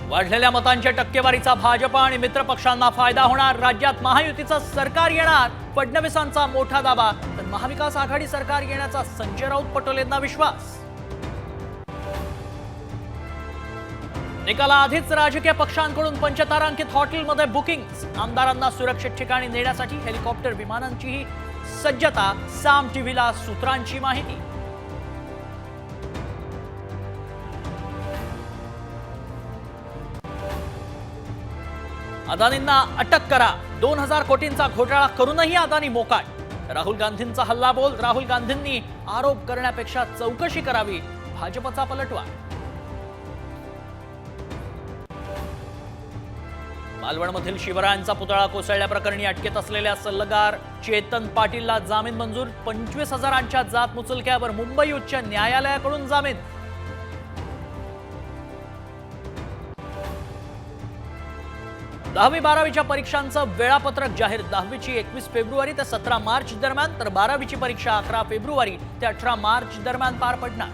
वाढलेल्या मतांच्या टक्केवारीचा भाजपा आणि मित्रपक्षांना फायदा होणार। राज्यात महायुतीचं सरकार येणार, फडणवीसांचा मोठा दावा। तर महाविकास आघाडी सरकार येण्याचा संजय राऊत पटोलेंना विश्वास। निकालाआधीच राजकीय पक्षांकडून पंचतारांकित हॉटेलमध्ये बुकिंग्स। आमदारांना सुरक्षित ठिकाणी नेण्यासाठी हेलिकॉप्टर विमानांचीही सज्जता। साम टीव्हीला सूत्रांची माहिती। अदानींना अटक करा, 2000 कोटींचा घोटाळा करूनही अदानी मोकाट। राहुल गांधींचा हल्लाबोल। राहुल गांधींनी आरोप करण्यापेक्षा चौकशी करावी, भाजपचा पलटवार। मालवणमधील शिवरायांचा पुतळा कोसळल्याप्रकरणी अटकेत असलेल्या सल्लागार चेतन पाटीलला जामीन मंजूर। 25,000च्या जात मुचलक्यावर मुंबई उच्च न्यायालयाकडून जामीन। दहावी बारावीच्या परीक्षांचं वेळापत्रक जाहीर। 10वीची 21 फेब्रुवारी ते 17 मार्च दरम्यान, तर 12वीची परीक्षा 11 फेब्रुवारी ते 18 मार्च दरम्यान पार पडणार।